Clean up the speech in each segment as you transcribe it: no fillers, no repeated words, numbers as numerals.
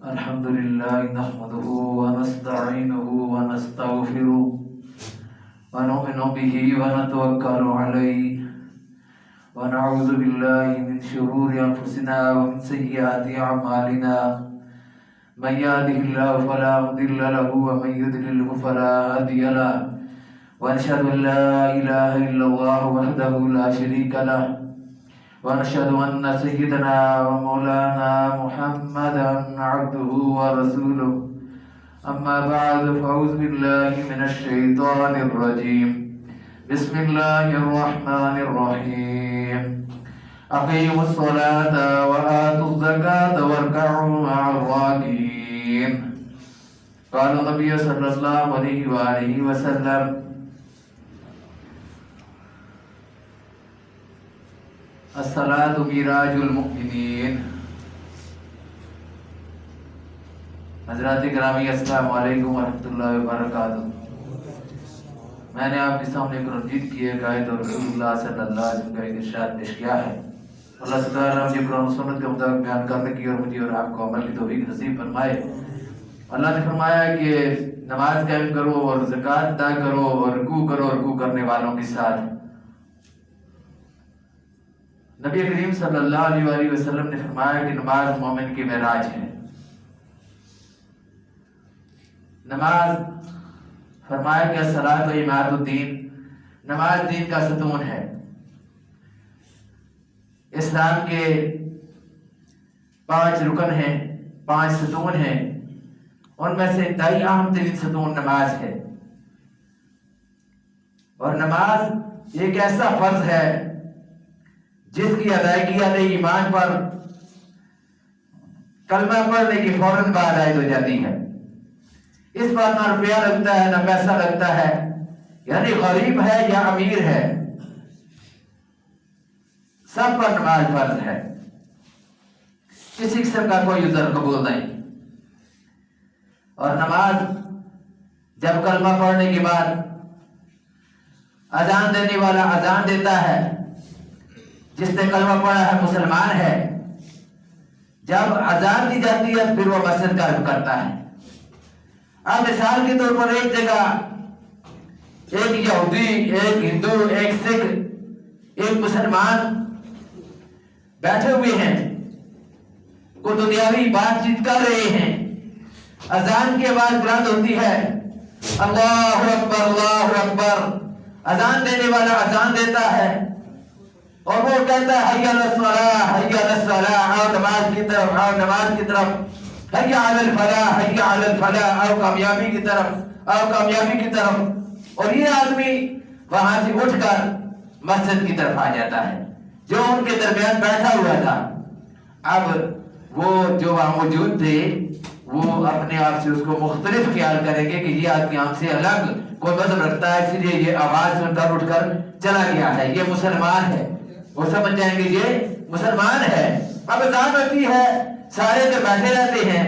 الحمد لله نحمده ونستعينه ونستغفره ونؤمن به ونتوكل عليه ونعوذ بالله من شرور أنفسنا ومن سيئات أعمالنا من يهده الله فلا مضل له ومن يضلل فلا هادي له ونشهد أن لا إله إلا الله وحده لا شريك له ونشهد أن سيدنا ومولانا محمدا عبده ورسوله أما بعد فأعوذ بالله من الشيطان الرجيم بسم الله الرحمن الرحيم أقيموا الصلاة وآتوا الزكاة واركعوا مع الراكعين قال النبي صلى الله عليه وآله وسلم الصلاة میراج المؤمنین۔ حضرات گرامی السلام علیکم ورحمۃ اللہ وبرکاتہ۔ میں نے آپ کے سامنے تردید کی ہے آیت اور رسول اللہ صلی اللہ علیہ وسلم کا ایک ارشاد پیش کیا ہے۔ اللہ تعالیٰ مجھے قرآن و سنت کے مطابق بیان کرنے کی اور مجھے اور آپ کو عمل کی توفیق نصیب فرمائے۔ اللہ نے فرمایا کہ نماز قائم کرو اور زکوٰۃ ادا کرو اور رکوع کرو رکوع کرنے والوں کے ساتھ۔ نبی کریم صلی اللہ علیہ وآلہ وسلم نے فرمایا کہ نماز مومن کی معراج ہے۔ نماز فرمایا کہ الصلاۃ و عماد الدین، نماز دین کا ستون ہے۔ اسلام کے 5 رکن ہیں، 5 ستون ہیں، ان میں سے انتہائی اہم ترین ستون نماز ہے۔ اور نماز ایک ایسا فرض ہے جس کی ادائیگی علیہ ایمان پر کلمہ پڑھنے کی فوراً بعد عائد ہو جاتی ہے۔ اس پر نہ روپیہ لگتا ہے نہ پیسہ لگتا ہے، یعنی غریب ہے یا امیر ہے، سب پر نماز فرض ہے، کسی قسم کا کوئی عذر قبول نہیں۔ اور نماز جب کلمہ پڑھنے کے بعد اذان دینے والا اذان دیتا ہے، جس نے کلمہ پڑھا ہے مسلمان ہے، جب اذان دی جاتی ہے پھر وہ مسجد کا رخ کرتا ہے۔ اب مثال کے طور پر ایک جگہ ایک یہودی، ایک ہندو، ایک سکھ، ایک مسلمان بیٹھے ہوئے ہیں، کوئی دنیاوی بات چیت کر رہے ہیں، اذان کی آواز بلند ہوتی ہے، اللہ اکبر اللہ اکبر، اذان دینے والا اذان دیتا ہے اور وہ کہتا ہے حی علی الصلاۃ حی علی الصلاۃ، آؤ نماز کی طرف، آؤ نماز کی طرف، حی علی الفلاح حی علی الفلاح، آؤ کامیابی کی طرف، آؤ کامیابی کی طرف۔ اور یہ آدمی وہاں سے اٹھ کر مسجد کی طرف آ جاتا ہے جو ان کے درمیان بیٹھا ہوا تھا۔ اب وہ جو وہاں موجود تھے وہ اپنے آپ سے اس کو مختلف خیال کریں گے کہ یہ آدمی ہم سے الگ کوئی مذہب رکھتا ہے، اس لیے یہ آواز سن کر اٹھ کر چلا گیا ہے، یہ مسلمان ہے، وہ سمجھ جائیں گے یہ مسلمان ہے۔ اب اذان ہوتی ہے، سارے جو بیٹھے رہتے ہیں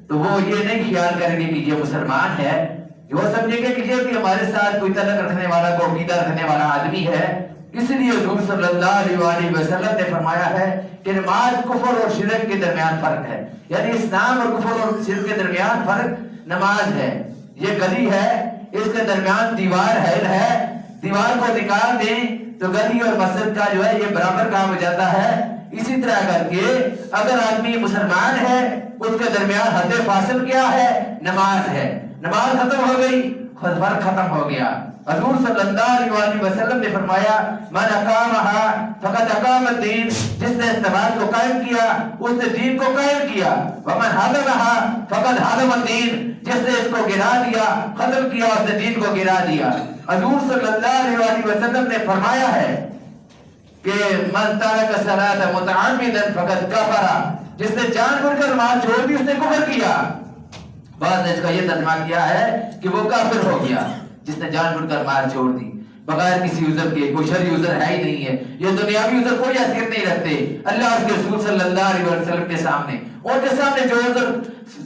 تو وہ یہ نہیں خیال کریں گے کہ یہ مسلمان ہے، وہ سمجھیں گے کہ یہ بھی ہمارے ساتھ کوئی تعلق رکھنے والا، کوئی عقیدہ رکھنے والا آدمی ہے۔ اس لیے حضور صلی اللہ علیہ وآلہ وسلم نے فرمایا ہے کہ نماز کفر اور شرک کے درمیان فرق ہے، یعنی اسلام اور کفر اور شرک کے درمیان فرق نماز ہے۔ یہ گلی ہے، اس کے درمیان دیوار ہے، دیوار کو نکال دیں تو گلی اور مسجد کا جو ہے یہ برابر کام ہو جاتا ہے۔ اسی طرح کر کے اگر آدمی مسلمان ہے اس کے درمیان حد فاصل کیا ہے؟ نماز ہے۔ نماز ختم ہو گئی، فرق ختم ہو گیا۔ حضور صلی اللہ علیہ وسلم نے فرمایا من اقامہا فقد اقام الدین، جس نے اس نماز کو قائم کیا اس نے دین کو قائم کیا، ومن ہدمہا فقد ہدم الدین، جس نے اس کو گرا دیا، ختم کیا، اس نے دین کو گرا دیا۔ حضور صلی اللہ علیہ وسلم نے فرمایا ہے کہ من ترک الصلاۃ متعمدا فقد کفر، جس نے جان بوجھ کر نماز چھوڑ دی اس نے کفر کیا۔ بعض نے اس کا یہ ترجمہ کیا ہے کہ وہ کافر ہو گیا جس نے جان بوجھ کر نماز چھوڑ دی بغیر کسی عذر کے، کوئی شرعی عذر ہے ہی نہیں ہے، یہ دنیاوی عذر کوئی حیثیت نہیں رکھتے اللہ اس کے رسول صلی اللہ علیہ وسلم کے سامنے۔ ان کے سامنے جو عذر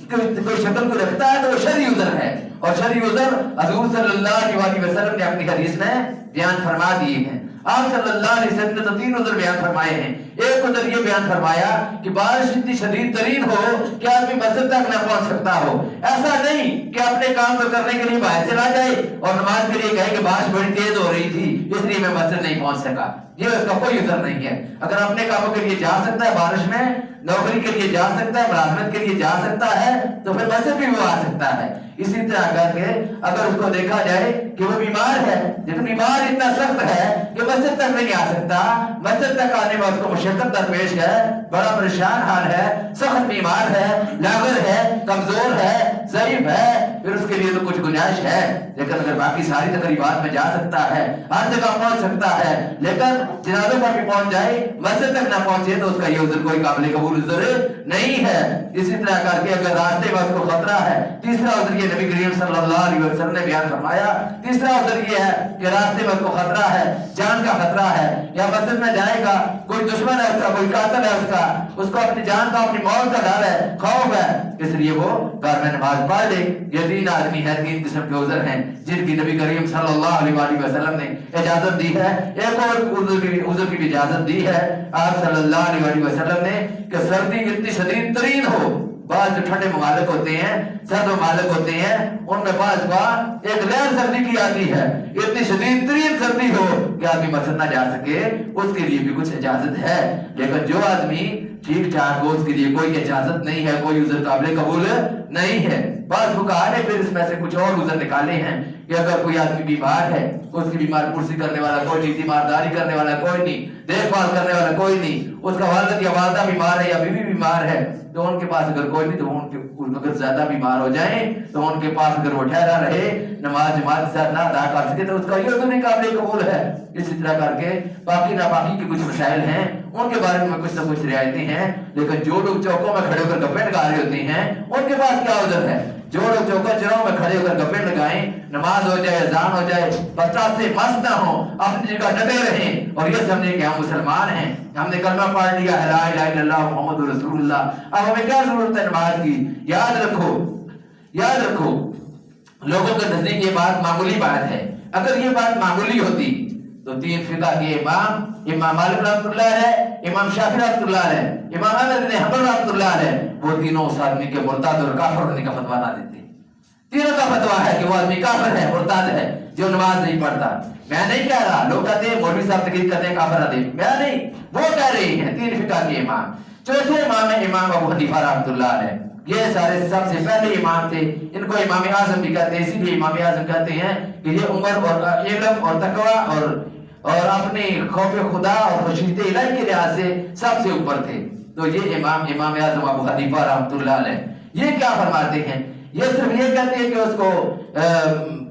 کوئی شکل کو رکھتا ہے تو وہ شرعی عذر ہے، اور شرعی عذر حضور صلی اللہ علیہ وسلم نے اپنی حدیث میں بیان فرما دیے ہیں۔ آپ صلی اللہ علیہ وسلم نے تو 3 عذر بیان فرمائے ہیں۔ एक उधर ये बयान फरमाया कि बारिश इतनी शदीद तरीन हो कि आदमी मस्जिद तक न पहुंच सकता हो। ऐसा नहीं कि अपने काम को करने के लिए बाहर चला जाए और नमाज के लिए कहे कि बारिश बड़ी तेज हो रही थी इसलिए मैं मस्जिद नहीं पहुंच सका। ये उसका कोई उज़र नहीं है। अगर अपने कामों के लिए जा सकता है, बारिश में नौकरी के लिए जा सकता है, मुलाजमत के लिए जा सकता है, तो फिर मस्जिद भी वो आ सकता है। इसी तरह करके अगर उसको देखा जाए कि वो बीमार है, लेकिन बीमार इतना सख्त है कि मस्जिद तक नहीं आ सकता, मस्जिद तक आने में उसको मुशक्कत दरपेश है, बड़ा परेशान हाल है, सख्त बीमार है, लागल है, कमजोर है, ज़ईफ है, फिर उसके लिए तो कुछ गुंजाइश है। लेकिन अगर बाकी सारी तकरीबात में जा सकता है, हर जगह पहुंच सकता है, लेकिन जनाज़े पर भी पहुंच जाए, मस्जिद तक ना पहुंचे, तो उसका ये उज़र कोई काबिल कबूल उज़र नहीं है। इसी तरह करके अगर रास्ते में उसको खतरा है, तीसरा उज़र ये नबी करीम सल्लल्लाहु अलैहि वसल्लम ने बयान फरमाया, तीसरा उज़र ये है कि रास्ते में उसको खतरा है, जान का खतरा है, या मस्जिद में जाएगा कोई दुश्मन है उसका, कोई कातिल है उसको अपनी जान का, अपनी मौत का डर है, खौफ है, इसलिए वो घर में नमाज पढ़ ले। ये तीन आदमी है, तीन किस्म के उज़र हैं जिनकी नबी करीम सल्लल्लाहु अलैहि वसल्लम ने इजाजत दी है। एक और उज़र की भी इजाजत दी है आप सल्लल्लाहु अलैहि वसल्लम ने कि सर्दी इतनी शदीद तरीन हो, बाद जो ठंडे ममालिक होते हैं, सर्द ममालिक होते हैं, उनमें बाद एक लहर सर्दी की आती है, इतनी शदीद तरीन सर्दी हो कि आदमी मस्जिद ना जा सके, उसके लिए भी कुछ इजाजत है। लेकिन जो आदमी ठीक ठाक हो उसके लिए कोई इजाजत नहीं है, कोई उज़र काबिल कबूल नहीं है। बाद फुक़हा ने फिर इसमें से कुछ और उज़र निकाले हैं कि अगर कोई आदमी बीमार है, उसकी बीमार पुरसी करने वाला कोई नहीं, तीमारदारी करने वाला कोई नहीं, देखभाल करने वाला कोई नहीं, उसका वालिद या वालिदा बीमार है या बीवी बीमार है, तो उनके पास अगर कोई नहीं, तो उनके अगर ज्यादा बीमार हो जाए तो उनके पास अगर वो ठहरा रहे, नमाज जमात से ना अदा कर सके, तो उसका ये उज़र काबिल कबूल है। इसी तरह करके बाकी नाबाकी के कुछ मसाइल हैं, उनके बारे में कुछ ना कुछ रियायतें हैं। लेकिन जो लोग चौकों में खड़े होकर गप्पे लगा रहे होते हैं, उनके पास क्या उज़र है? जो लोग चौका चौराहों में खड़े होकर गप्पे लगाएं, नमाज हो जाए, अज़ान हो जाए, बस्ताद से मस्त ना हो, अपनी जगह डटे रहें और ये समझे कि हम मुसलमान हैं, हमने कलमा पढ़ लिया है, ला इलाहा इल्लल्लाह मुहम्मदुर रसूलुल्लाह, अब हमें क्या जरूरत है नमाज की? याद रखो लोगों के नजदीक ये बात मामूली बात है। अगर ये बात मामूली होती तो तीन फिक़ा के इमाम मालिक रहमतुल्लाह है, इमाम शाफी रहमतुल्लाह है, इमाम अहमद बिन हंबल रहमतुल्लाह है, वो तीनों उस आदमी के मुर्ताद और काफिर होने का फतवा ना देते। तीनों का फतवा है कि वो आदमी काफिर है, मुर्ताद है, जो नमाज नहीं पढ़ता। मैं नहीं कह रहा, लोग कहते हैं मौलवी साहब तकरीर करते हैं काफिर आदमी, मैं नहीं, वो कह रहे हैं तीन फिक़ा के इमाम। चौथे इमाम है इमाम अबू हनीफा रहमतुल्लाह है। ये सारे सबसे पहले इमाम थे, इनको इमाम आज़म भी कहते हैं, इसीलिए इमाम आज़म कहते हैं कि ये उम्र और इल्म और तकवा और अपने खौफ खुदा और खुशीते इलाही के लिहाज से सबसे ऊपर थे। तो ये इमाम आज़म अबू हनीफा रहमतुल्लाह अलैह ये क्या फरमाते हैं? ये सिर्फ ये कहते हैं कि उसको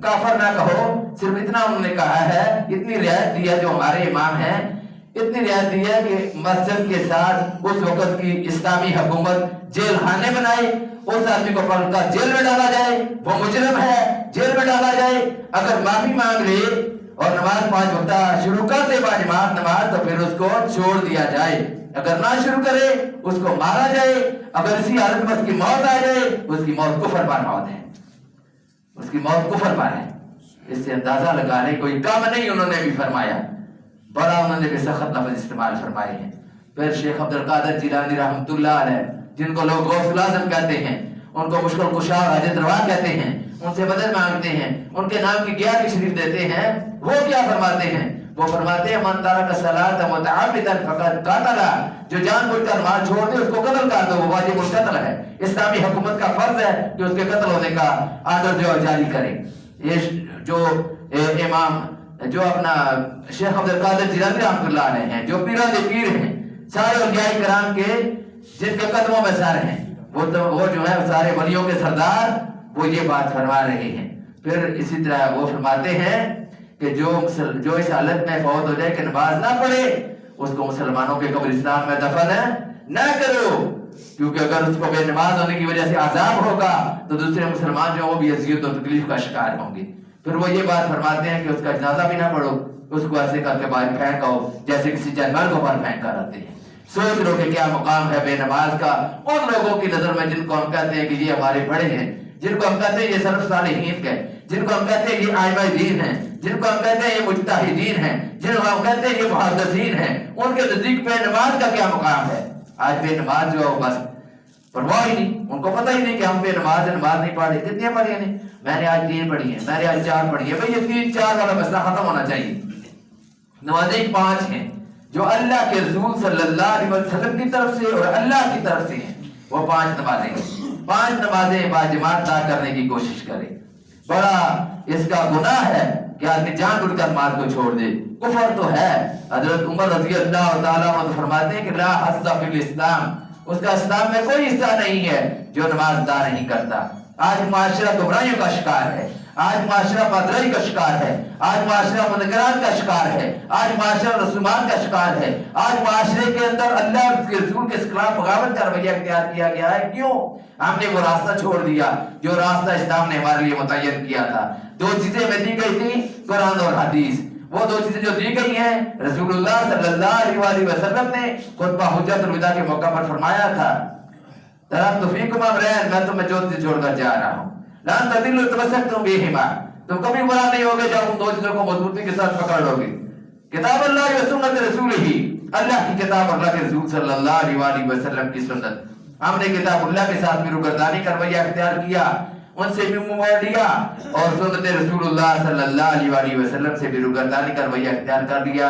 काफिर ना कहो, सिर्फ इतना उन्होंने कहा है, इतनी रियायत दी है जो हमारे इमाम हैं, इतनी रियायत दी है कि मस्जिद के साथ उस वक्त की इस्लामी हुकूमत जेल खाने बनाए, उस आदमी को पकड़कर जेल में डाला जाए, वो मुजरिम है, जेल में डाला जाए। अगर माफी मांग ले और नमाज 5 वक्त शुरू कर दे बाजमात नमाज, तो फिर उसको छोड़ दिया जाए। अगर ना शुरू करे उसको मारा जाए। अगर इसी हालत में उसकी मौत आ जाए, उसकी मौत कुफर पर मौत है, उसकी मौत कुफर पर है। इससे अंदाजा लगा ले कोई कम नहीं उन्होंने भी फरमाया, बड़ा उन्होंने भी सख्त लफ्ज़ इस्तेमाल फरमाए हैं। फिर शेख अब्दुल कादिर जिलानी रहमतुल्लाह अलैह, जिनको लोग गौसुल आज़म कहते हैं, उनको मुश्किल कुशा और हाजत रवा कहते हैं, उनसे मदद मांगते हैं, उनके नाम की 11 शरीफ देते हैं। वो क्या फरमाते हैं? वो फरमाते हैं मन तारक सलात मुतअम्मिदन फक़द क़तला, जो जानबूझकर नमाज छोड़ दे उसको कत्ल कर दो, वो वाजिबुल कत्ल है। इस्लामी हुकूमत का फर्ज है कि उसके कत्ल होने का आर्डर जो जारी करे। ये जो इमाम जो अपना शेख अब्दुल कादिर जिलानी रहमतुल्लाह अलैह हैं, जो पीर हैं, सारे औलियाए किराम के जिनके कदमों में सर हैं, वो जो है सारे वलियों के सरदार, वो ये बात फरमा रहे हैं। फिर इसी तरह वो फरमाते हैं कि जो इस हालत में फौत हो जाए कि नमाज ना पढ़े, उसको मुसलमानों के कब्रिस्तान में दफन ना करो, क्योंकि अगर उसको बेनमाज होने की वजह से आजाब होगा तो दूसरे मुसलमान जो वो भी अज़ियत और तकलीफ का शिकार होंगे। फिर वो ये बात फरमाते हैं कि उसका जनाजा भी ना पढ़ो, उसको ऐसे करके बाहर फेंको जैसे किसी जानवर को बाहर फेंक कर आते हैं। सोच लो कि क्या मुकाम है बेनमाज का उन लोगों की नजर में जिनको हम कहते हैं कि ये हमारे बड़े हैं, جن کو ہم کہتے ہیں یہ سلف صالحین کے، جن کو ہم کہتے ہیں یہ ائمہ دین ہیں، جن کو ہم کہتے ہیں یہ مجتہدین ہیں، جن کو ہم کہتے ہیں یہ محدثین ہیں، ان کے نزدیک بے نماز کا کیا مقام ہے؟ آج بے نماز جو ہے بس پرواہ ہی نہیں، ان کو پتہ ہی نہیں کہ ہم بے نماز نہیں پڑھ رہے. کتنی پڑھی ہیں؟ میں نے آج 3 پڑھی ہیں، میں نے آج 4 پڑھی ہیں. بھئی یہ 3-4 والا مسئلہ ختم ہونا چاہیے. نمازیں 5 ہیں جو اللہ کے رسول صلی اللہ علیہ وسلم کی طرف سے اور اللہ کی طرف سے ہیں، وہ 5 نمازیں ہیں. 5 نمازیں باجماعت ادا کرنے کی کوشش کرے. بڑا اس کا گناہ ہے کہ آدمی جان بوجھ کر نماز کو چھوڑ دے. کفر تو ہے. حضرت عمر رضی اللہ تعالیٰ عنہ فرماتے ہیں کہ لا حظ فی الاسلام، اس کا اسلام میں کوئی حصہ نہیں ہے جو نماز ادا نہیں کرتا. آج معاشرہ گمراہیوں کا شکار ہے، آج معاشرہ بدرائی کا شکار ہے، آج معاشرہ منکرات کا شکار ہے، آج معاشرہ رسومات کا شکار ہے. آج معاشرے کے اندر اللہ اور اس کے رسول کے خلاف بغاوت کا رویہ اختیار کیا گیا ہے. کیوں؟ ہم نے وہ راستہ چھوڑ دیا جو راستہ اسلام نے ہمارے لیے متعین کیا تھا. 2 چیزیں میں دی گئی تھی، قرآن اور حدیث. وہ 2 چیزیں جو دی گئی ہیں رسول اللہ صلی اللہ علیہ وسلم نے خطبہ حجت الوداع کے موقع پر فرمایا تھا، ترکت فیکم امرین، میں تمہیں جو چیز چھوڑ کر جا رہا ہوں، لن تضلوا تمسکتم بہما، تم کبھی گمراہ نہیں ہوگے جب تم 2 چیزوں کو مضبوطی کے ساتھ پکڑ لو گے. کتاب اللہ و سنت رسولہ، اللہ کی کتاب اور اللہ کے رسول صلی اللہ علیہ وسلم کی سنت. ہم نے کتاب اللہ کے ساتھ بھی روگردانی کا رویہ اختیار کیا، ان سے بھی منہ موڑ لیا، اور سنت رسول اللہ صلی اللہ علیہ وسلم سے بھی روگردانی کا رویہ اختیار کر لیا.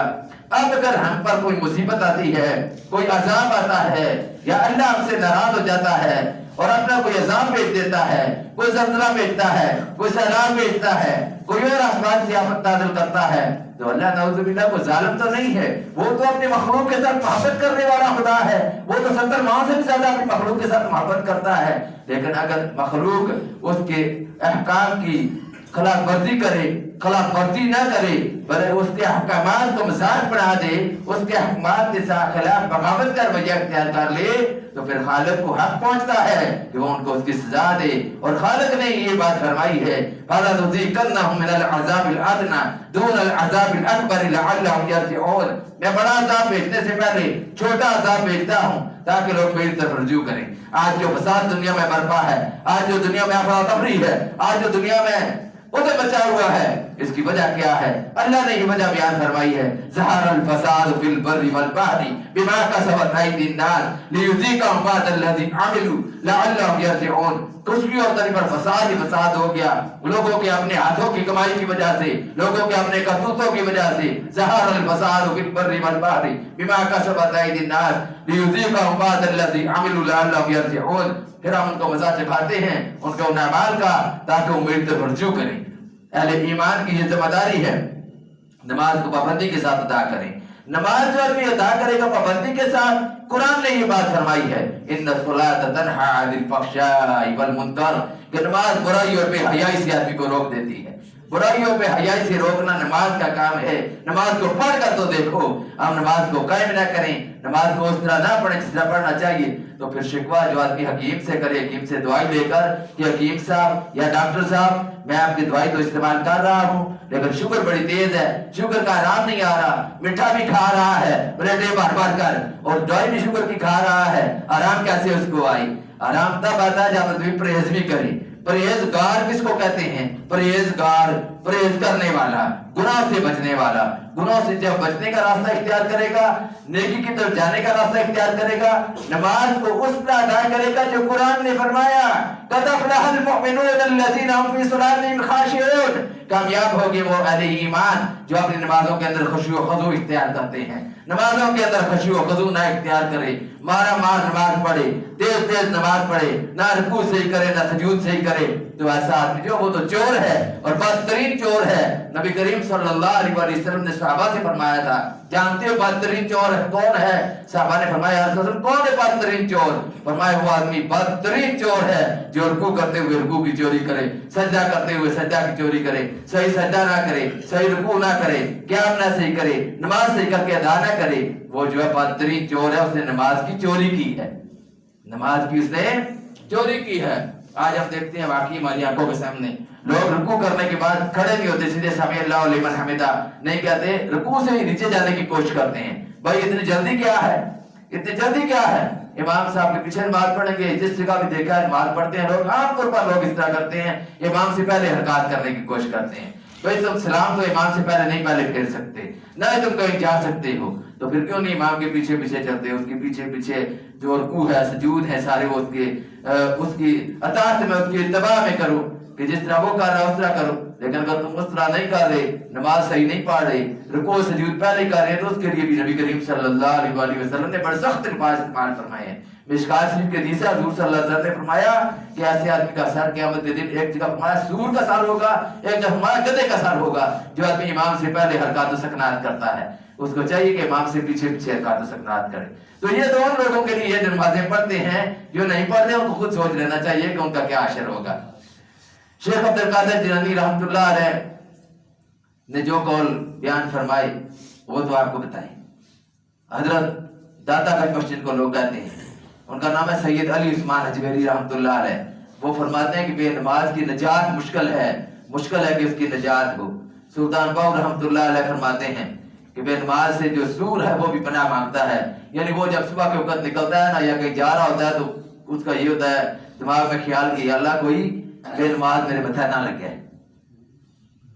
اب اگر ہم پر کوئی مصیبت آتی ہے، کوئی عذاب آتا ہے، یا اللہ ہم سے ناراض ہو جاتا ہے اور اپنا کوئی عذاب بھیج دیتا ہے، کوئی زلزلہ بھیجتا ہے، کوئی سیلاب بھیجتا ہے، کوئی اور آسمان سے آفت نازل کرتا ہے، تو اللہ نعوذ باللہ کو ظالم تو نہیں ہے، وہ تو اپنے مخلوق کے ساتھ محبت کرنے والا خدا ہے. وہ تو 70 ماہ سے بھی زیادہ اپنی مخلوق کے ساتھ محبت کرتا ہے. لیکن اگر مخلوق اس کے احکام کی خلاف ورزی کرے، خلاف ورزی نہ کرے، بلکہ اس کے احکامات کو مذاق بنا دے، اس کے احکامات کے ساتھ خلاف بغاوت کر رویہ اختیار کر لے، تو پھر خالق کو حق پہنچتا ہے کہ وہ ان کو اس کی سزا دے. اور خالق نے یہ بات فرمائی ہے، فَلَنُذِيقَنَّهُم مِّنَ الْعَذَابِ الْأَدْنَىٰ دُونَ الْعَذَابِ الْأَكْبَرِ لَعَلَّهُمْ يَرْجِعُونَ. میں بڑا عذاب بھیجنے سے پہلے چھوٹا عذاب بھیجتا ہوں تاکہ لوگ میری طرف رجوع کریں. آج جو فساد دنیا میں برپا ہے، آج جو دنیا میں افراتفری ہے، آج جو دنیا میں ادھر بچا ہوا ہے، اس کی وجہ کیا ہے؟ اللہ نے یہ وجہ بیان فرمائی ہے، ظہر الفساد فی البر والبحر بما کسبت ایدی الناس لیذیقہم بعض الذی عملوا لعلہم یرجعون. کشتی اور تری پر فساد ہی فساد ہو گیا، لوگوں کے اپنے ہاتھوں کی کمائی کی وجہ سے، لوگوں کے اپنے کرتوتوں کی وجہ سے. ظہر الفساد فی البر والبحر بما کسبت ایدی الناس لیذیقہم بعض الذی عملوا لعلہم یرجعون. پھر ہم ان کو مزہ چکھاتے ہیں ان کے ان اعمال کا تاکہ وہ میری طرف رجوع کریں. اہل ایمان کی یہ ذمہ داری ہے، نماز کو پابندی کے ساتھ ادا کریں. نماز جو آدمی ادا کرے گا پابندی کے ساتھ، قرآن نے یہ بات فرمائی ہے، ان الصلاۃ تنہی عن الفحشاء والمنکر، کہ نماز برائی اور بے حیائی سے آدمی کو روک دیتی ہے. برائیوں پہ حیائی سے روکنا نماز کا کام ہے. نماز کو پڑھ کر تو دیکھو. ہم نماز کو قائم نہ کریں، نماز کو اس طرح نہ پڑھیں جس طرح پڑھنا چاہیے، تو پھر شکوہ جو آدمی حکیم سے کرے، حکیم سے دوائی لے کر کہ حکیم صاحب یا ڈاکٹر صاحب میں آپ کی دوائی تو استعمال کر رہا ہوں لیکن شوگر بڑی تیز ہے، شوگر کا آرام نہیں آ رہا، میٹھا بھی کھا رہا ہے بریڈیں بھر بھر کر اور دوائی بھی شوگر کی کھا رہا ہے، آرام کیسے اس کو آئی؟ آرام تب آتا ہے جب آدمی پرہیز بھی کرے. پرہیزگار کس کو کہتے ہیں؟ پرہیزگار پرہیز کرنے والا، گناہ سے بچنے والا. گناہ سے جب بچنے کا راستہ اختیار کرے گا، نیکی کی طرف جانے کا راستہ اختیار کرے گا، نماز کو اس طرح ادا کرے گا جو قرآن نے فرمایا، قد افلح المؤمنون الذین هم فی صلاتهم خاشعون. کامیاب ہوگے وہ اہل ایمان جو اپنی نمازوں کے اندر خشوع و خضوع اختیار کرتے ہیں. نمازوں کے اندر خشوع و خضوع نہ اختیار کرے، مارا مار نماز پڑھے، تیز تیز نماز پڑھے، نہ رکوع صحیح کرے نہ سجود صحیح کرے، تو ایسا آدمی جو وہ تو چور ہے اور بدترین چور ہے. نبی کریم صلی اللہ علیہ وسلم نے صحابہ سے فرمایا تھا، جانتے ہو بدترین چور کون ہے؟ صحابہ نے فرمایا رسول اللہ کون ہے بدترین چور؟ فرمایا وہ آدمی بدترین چور ہے جو رکوع کرتے ہوئے رکوع کی چوری کرے، سجدہ کرتے ہوئے سجدہ کی چوری کرے، صحیح سجدہ نہ کرے، صحیح رکوع نہ کرے، قیام نہ صحیح کرے، نماز صحیح کر کے ادا نہ کرے. وہ جو ہے بدترین چور ہے، اس نے نماز کی چوری کی ہے، نماز کی اس نے چوری کی ہے. آج ہم دیکھتے ہیں واقعی ہماری آنکھوں کے سامنے لوگ رکوع کرنے کے بعد کھڑے نہیں ہوتے، سیدھے سمیع اللہ لمن حمدہ نہیں کہتے، رکوع سے ہی نیچے جانے کی کوشش کرتے ہیں. بھائی اتنی جلدی کیا ہے؟ اتنی جلدی کیا ہے؟ इमाम साहब के पीछे नमाज पढ़ेंगे। जिस जगह भी देखा है नमाज पढ़ते हैं लोग, आमतौर पर लोग इस तरह करते हैं, इमाम से पहले हरकत करने की कोशिश करते हैं। भाई तुम सलाम तो इमाम से पहले नहीं पहले फेर सकते, ना ही तुम कहीं जा सकते हो, तो फिर क्यों नहीं इमाम के पीछे पीछे चलते हो? उसके पीछे पीछे जो रुकू है, सजूद है, सारे वो उसकी अताअत में, उसकी इत्तबा में करो कि जिस तरह वो कर रहा है उस तरह करो। लेकिन अगर तुम उस तरह नहीं कर रहे, नमाज सही नहीं पढ़ रहे, रुकू सजूद पहले कर रहे, तो उसके लिए भी नबी करीम सल्लल्लाहु अलैहि वसल्लम ने बड़े सख्त अल्फाज इस्तेमाल फरमाए हैं। मिशकात शरीफ के हदीस है, हुजूर सल्लल्लाहु अलैहि वसल्लम ने फरमाया कि ऐसे आदमी का सर क़यामत के दिन एक जगह हमारा सूर का सर होगा, एक जगह हमारा गधे का सर होगा। जो आदमी इमाम से पहले हरकत सकनात करता है, उसको चाहिए कि इमाम से पीछे पीछे हरकत सकनात करे। तो ये दोनों लोगों के लिए जो नमाजें पढ़ते हैं, जो नहीं पढ़ते उनको खुद सोच लेना चाहिए कि उनका क्या असर होगा। शेख अब्दुल कादिर जिलानी रहमतुल्लाह अलैह ने जो कौल बयान फरमाए वो तो आपको बताएं। हजरत दाता का मस्जिद को लोग कहते हैं, उनका नाम है सैयद अली उस्मान हजवेरी रहमतुल्लाह अलैह। वो फरमाते हैं कि बेनमाज की नजात मुश्किल है कि उसकी नजात हो। सुल्तान बाऊ रहमतुल्लाह अलैह फरमाते हैं कि बेनमाज से जो सूर है वो भी पनाह मांगता है। यानी वो जब सुबह के वक्त निकलता है ना, या कहीं जा रहा होता है, तो उसका ये होता है दिमाग में ख्याल कि अल्लाह कोई बेनमाज मेरे मथा ना लगे।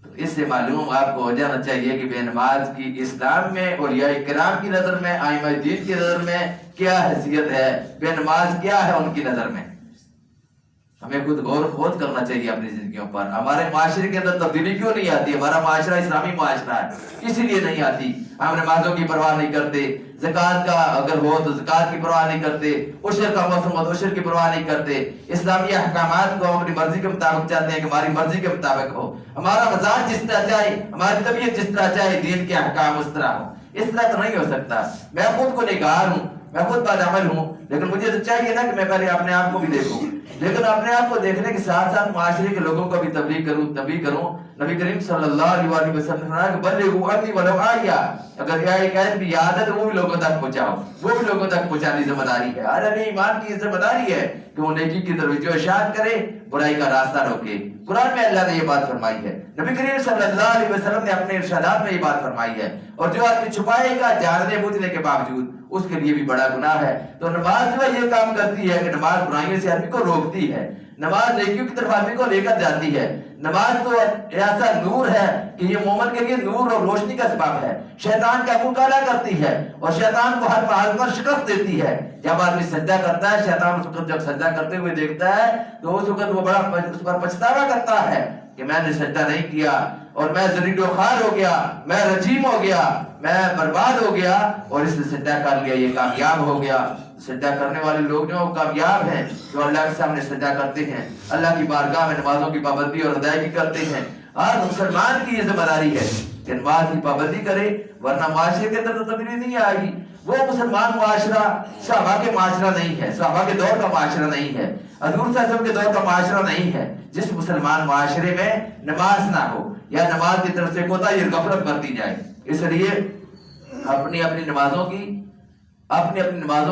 तो इससे मालूम आपको हो जाना चाहिए कि बेनमाज की इस्लाम में और या इकराम की नजर में, आइमा दीन की नजर में क्या हैसियत है, बेनमाज क्या है उनकी नजर में। हमें खुद गौर खोद करना चाहिए अपनी जिंदगियों पर। हमारे माशरे के अंदर तब्दीली क्यों नहीं आती? हमारा माशरा इस्लामी माशरा है, इसीलिए नहीं आती। हम नमाजों की परवाह नहीं करते, ज़कात का अगर हो तो ज़कात की परवाह नहीं करते, उशर का मौसम हो तो उशर की परवाह नहीं करते। इस्लामी अहकामात को हम अपनी मर्जी के मुताबिक चाहते हैं कि हमारी मर्जी के मुताबिक हो, हमारा मजाज जिस तरह चाहे, हमारी तबीयत जिस तरह चाहे, दीन के अहकाम उस तरह हो। इस तरह तो नहीं हो सकता। मैं खुद को निगार हूँ, मैं खुद बदअमल हूँ, लेकिन मुझे तो चाहिए ना कि मैं पहले अपने आप को भी देखूं। लेकिन अपने आप को देखने के साथ साथ माशरे के लोगों को भी तबलीग करूं। नबी करीम सल्लल्लाहु अलैहि वसल्लम ने बल्लिगू अन्नी वलौ आया, अगर यह एक आयत भी याद है तो वो भी लोगों तक पहुंचाओ, वो भी लोगों तक पहुंचाने की जिम्मेदारी है। अरे ईमान की जिम्मेदारी है कि वो नेकी की तरफ जो इरशाद करे, बुराई का रास्ता रोके। कुरान में अल्लाह ने ये बात फरमाई है, नबी करीम सल्लल्लाहु अलैहि वसल्लम ने अपने इरशादात में ये बात फरमाई है। और जो आदमी छुपाएगा जानने बूझने के बावजूद, उसके लिए भी बड़ा गुनाह है। तो नमाज जो है ये काम करती है कि नमाज बुराइयों से आदमी को रोकती है, नमाज नेकियों की तरफ आदमी को लेकर जाती है। नमाज तो ऐसा नूर है कि ये मोमिन के लिए नूर और रोशनी का सबब है। शैतान का मुंह काला करती है और शैतान को हर हाल पर शिकस्त देती है। जब आदमी सजदा करता है, शैतान उसको जब सजदा करते हुए देखता है तो उस वक्त वो बड़ा उस पर पछतावा करता है कि मैंने सजदा नहीं किया और मैं ज़रीडो खार हो गया, मैं रजीम हो गया, मैं बर्बाद हो गया, और इसने सजदा कर लिया, ये कामयाब हो गया। सजदा करने वाले लोग जो कामयाब हैं, जो अल्लाह के सामने सजदा करते हैं, अल्लाह की बारगाह में नमाजों की पाबंदी और अदायगी करते हैं। हर मुसलमान की ये जिम्मेदारी है कि नमाज की पाबंदी करे, वरना माशरे के अंदर तो तब्दीली नहीं आएगी। वो मुसलमान माशरा सहाबा के माशरा नहीं है, सहाबा के दौर का माशरा नहीं है, हुजूर सल्लल्लाहु अलैहि वसल्लम के दौर का माशरा नहीं है, जिस मुसलमान माशरे में नमाज ना हो या नमाज की तरफ से कोताही और गफलत बरती जाए। इसलिए अपनी अपनी नमाजों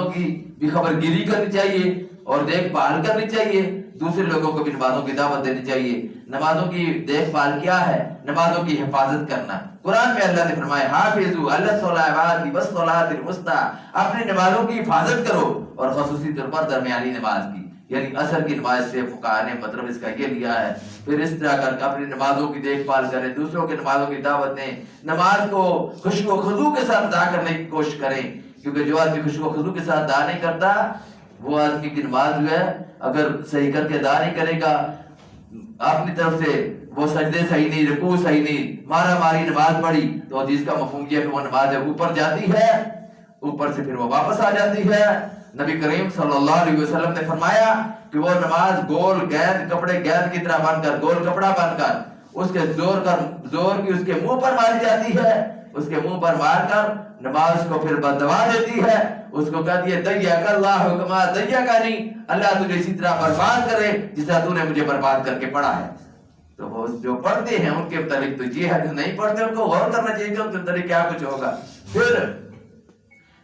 की भी खबरगिरी करनी चाहिए और देखभाल करनी चाहिए। दूसरे लोगों को भी नमाजों की दावत देनी चाहिए। नमाजों की देखभाल क्या है? नमाजों की हिफाजत करना। कुरान में अल्लाह ने फरमाया हाफिजू अला सलावाति वस्सलातिल वुस्ता, अपनी नमाजों की हिफाजत करो और खासूसी तौर पर दरमियानी नमाज की, यानी असर की नमाज से फुकाहा ने मतलब इसका ये लिया है। फिर इस तरह करके अपनी नमाजों की देखभाल करें, दूसरों की नमाजों की दावत दें, नमाज को खुशू व खुजू के साथ अदा करने की कोशिश करें, क्योंकि जो आदमी खुशू व खुजू के साथ अदा नहीं करता, वो आदमी की नमाज जो है अगर सही करके अदा नहीं करेगा, अपनी तरफ से वो सजदे सही नहीं, रुकू सही नहीं, मारा मारी नमाज पढ़ी, तो जिसका मफहूम ये कि वो नमाज ऊपर जाती है, ऊपर से फिर वो वापस आ जाती है। नबी करीम सल्लल्लाहु अलैहि वसल्लम ने फरमाया कि वो नमाज गोल गेंद कपड़े गेंद की तरह बनकर, गोल कपड़ा बनकर उसके जोर की उसके मुंह पर मारी जाती है, उसके मुंह पर मारकर नमाज को फिर बददवा देती है। उसको कहती है दय्यकल्लाहु कमा दय्यकनी, अल्लाह तुझे इसी तरह बर्बाद करे जिस तरह तूने मुझे बर्बाद करके पढ़ा है। तो वो जो पढ़ते हैं उनके मुताबिक तो ये है, जो नहीं पढ़ते उनको गौर करना चाहिए कि उनके अंदर क्या कुछ होगा। फिर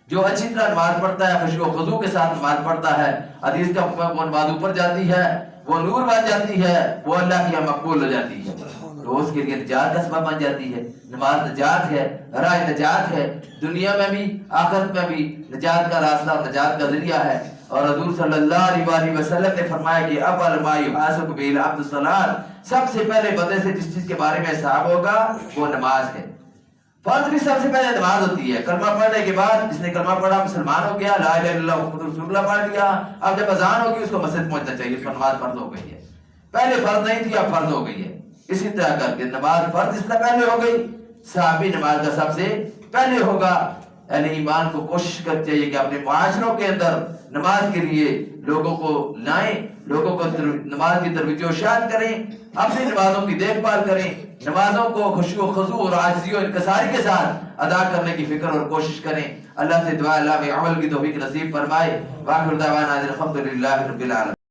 जो अच्छी तरह नमाज पढ़ता है, खुशू खुजू के साथ नमाज पढ़ता है, हदीस का वो नमाज ऊपर जाती है, वो नूर बन जाती है, वो अल्लाह की मकबूल हो जाती है, तो उसके लिए निजात का सबब बन जाती है। नमाज निजात है, राह निजात है, दुनिया में भी आखिरत में भी निजात का रास्ता और निजात का जरिया है। اور حضور صلی اللہ علیہ وسلم نے فرمایا کہ اول ما یحاسب به العبد الصلاۃ، سب سے پہلے بندے سے جس چیز کے بارے میں حساب ہوگا وہ نماز ہے۔ فرض بھی سب سے پہلے نماز ہوتی ہے۔ کلمہ پڑھنے کے بعد جس نے کلمہ پڑھا مسلمان ہو گیا، لا الہ الا اللہ محمد رسول اللہ پڑھ لیا، اب جب اذان ہوگی اس کو مسجد پہنچنا چاہیے، اس پر نماز فرض ہو گئی ہے۔ پہلے فرض نہیں تھی، اب فرض ہو گئی ہے۔ اسی طرح کر کے نماز فرض اس سے پہلے ہو گئی، صحابی نماز کا سب سے پہلے ہوگا۔ یعنی ایمان کو کوشش کرنی چاہیے کہ اپنے معاشروں کے اندر نماز کے لیے لوگوں کو لائیں، لوگوں کو نماز کی ترویج و ارشاد کریں، اپنی نمازوں کی دیکھ بھال کریں، نمازوں کو خشوع و خضوع اور عاجزی و انکساری کے ساتھ ادا کرنے کی فکر اور کوشش کریں۔ اللہ سے دعا اللہ میں عمل کی توفیق نصیب فرمائے۔ وآخر دعوانا الحمدللہ رب العالمین۔